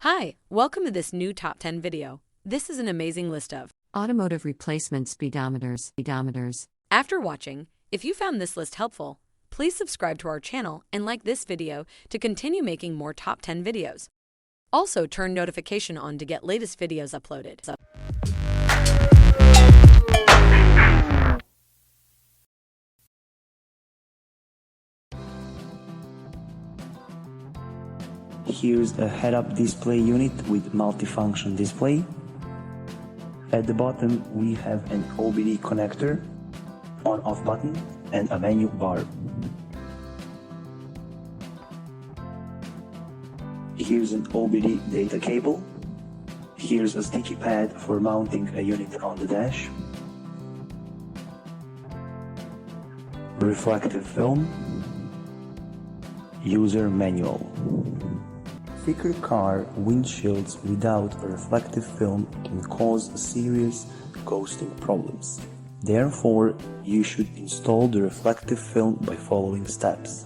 Hi, welcome to this new Top 10 video. This is an amazing list of Automotive replacement speedometers. After watching, if you found this list helpful, please subscribe to our channel and like this video to continue making more Top 10 videos. Also, turn notification on to get latest videos uploaded. Here's a head-up display unit with multifunction display. At the bottom we have an OBD connector, on-off button and a menu bar. Here's an OBD data cable. Here's a sticky pad for mounting a unit on the dash. Reflective film. User manual. Thicker car windshields without a reflective film can cause serious ghosting problems. Therefore, you should install the reflective film by following steps.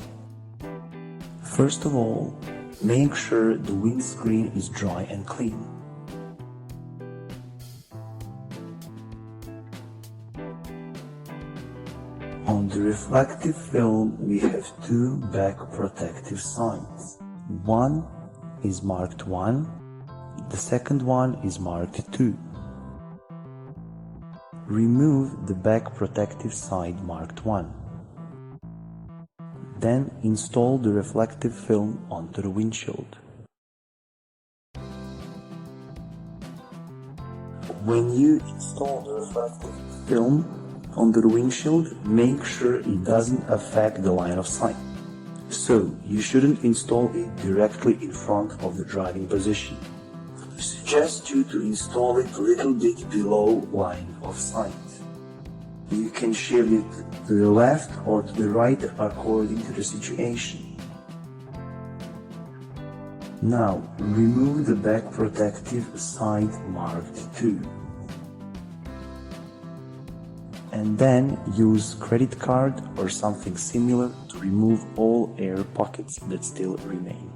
First of all, make sure the windscreen is dry and clean. On the reflective film, we have two back protective signs. One is marked 1, the second one is marked 2. Remove the back protective side marked 1. Then install the reflective film onto the windshield. When you install the reflective film onto the windshield, make sure it doesn't affect the line of sight. So, you shouldn't install it directly in front of the driving position. We suggest you to install it a little bit below line of sight. You can shift it to the left or to the right according to the situation. Now, remove the back protective side marked 2. And then use credit card or something similar to remove all air pockets that still remain.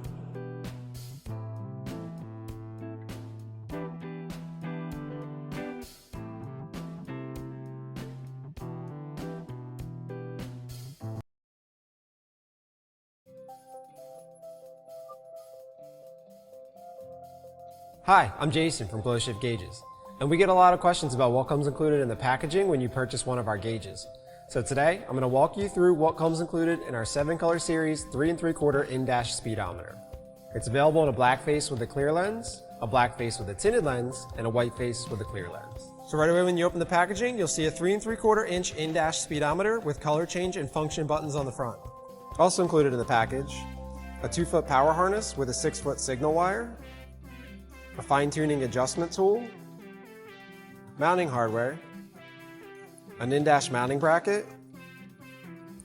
Hi, I'm Jason from GlowShift Gauges, and we get a lot of questions about what comes included in the packaging when you purchase one of our gauges. So today, I'm going to walk you through what comes included in our 7-color series 3 3/4 in-dash speedometer. It's available in a black face with a clear lens, a black face with a tinted lens, and a white face with a clear lens. So right away when you open the packaging, you'll see a 3 3/4 inch in-dash speedometer with color change and function buttons on the front. Also included in the package, a 2-foot power harness with a 6-foot signal wire, a fine-tuning adjustment tool, mounting hardware, an in-dash mounting bracket,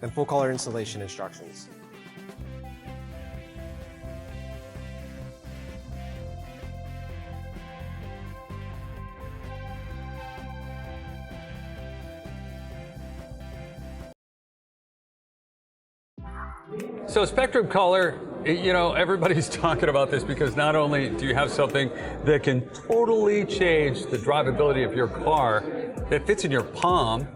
and full color installation instructions. So spectrum color, you know, everybody's talking about this because not only do you have something that can totally change the drivability of your car that fits in your palm,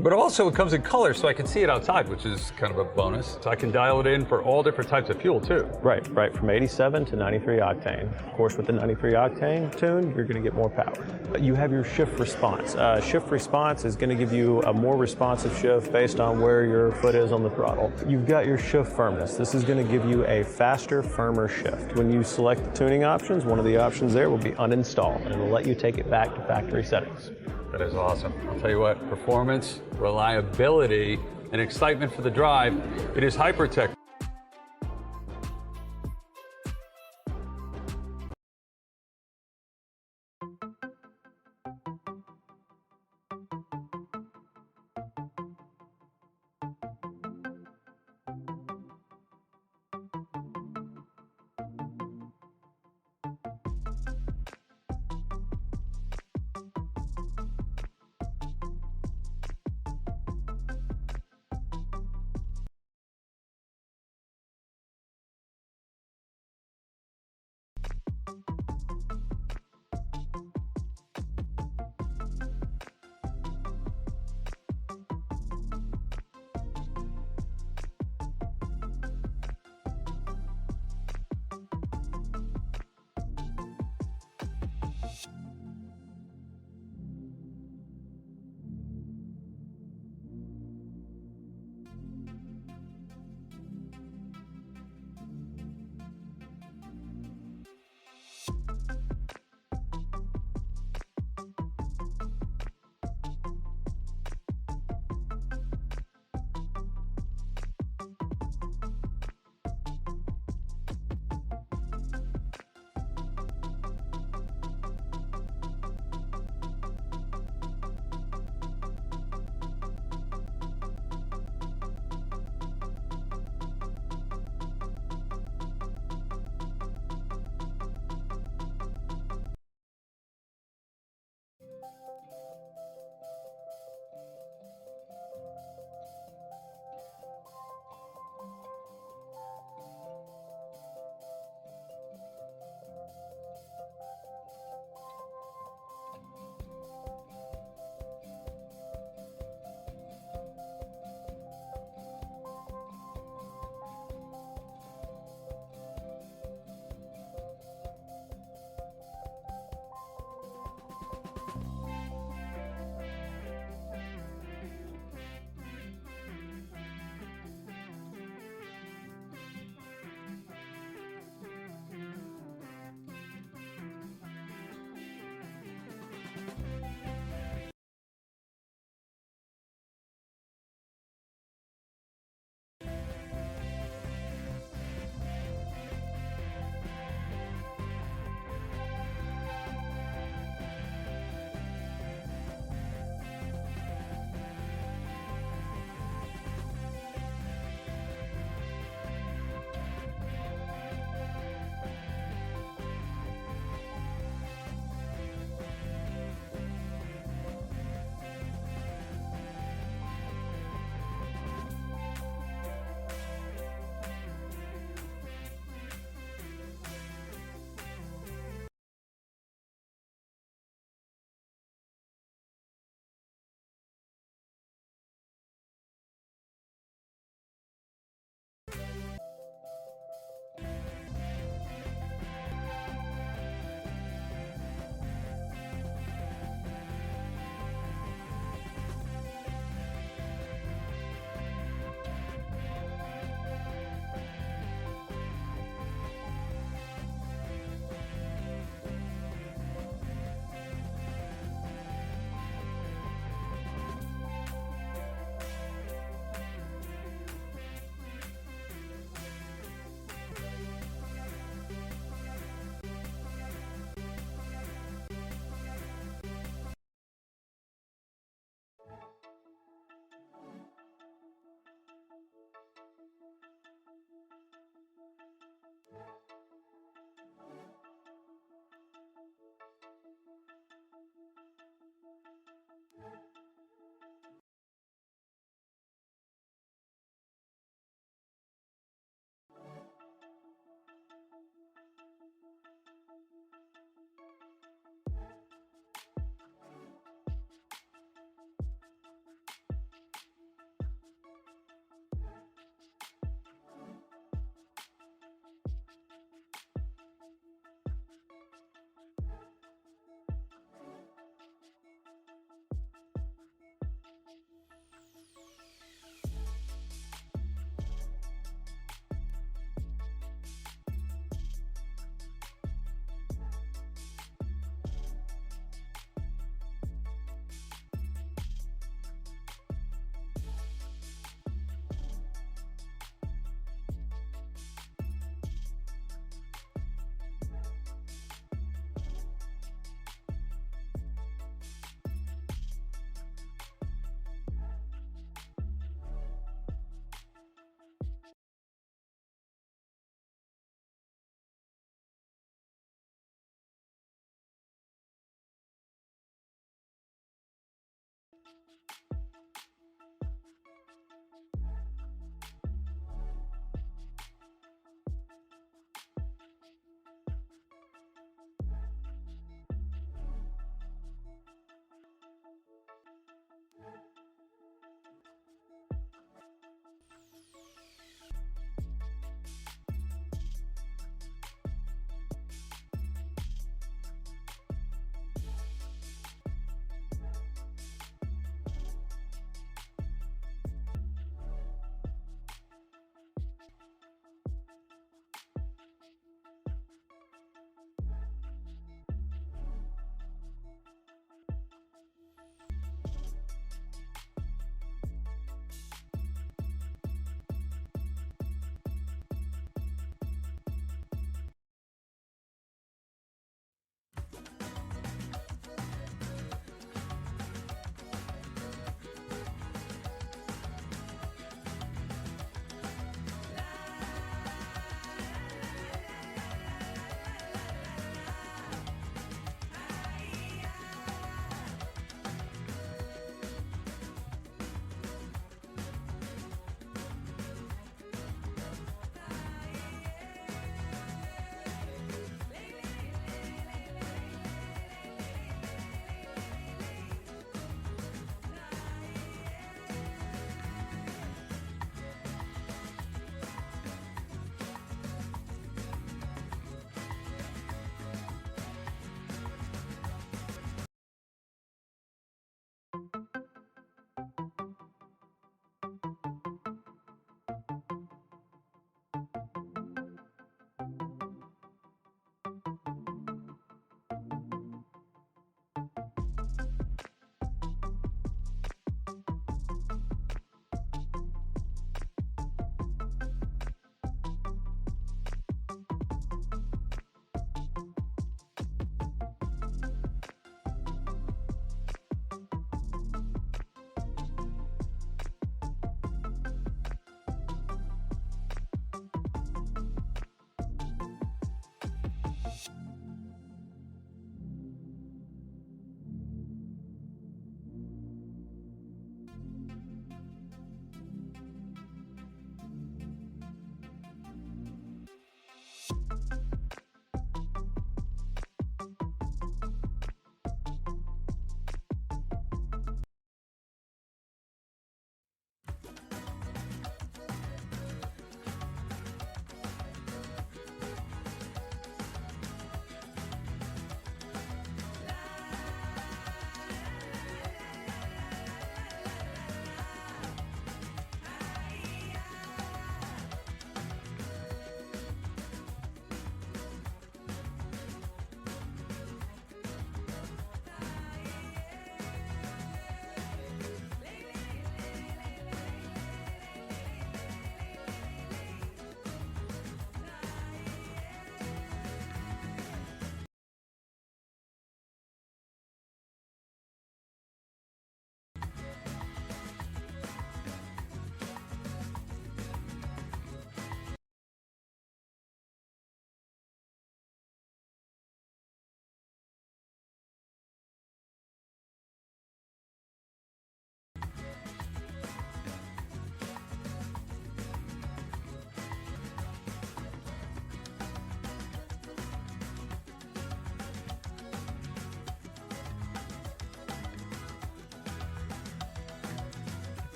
but also it comes in color so I can see it outside, which is kind of a bonus. So I can dial it in for all different types of fuel too. Right, from 87 to 93 octane. Of course, with the 93 octane tune, you're gonna get more power. You have your shift response. Shift response is gonna give you a more responsive shift based on where your foot is on the throttle. You've got your shift firmness. This is gonna give you a faster, firmer shift. When you select the tuning options, one of the options there will be uninstall, and it'll let you take it back to factory settings. That is awesome. I'll tell you what, performance, reliability, and excitement for the drive, it is Hypertech.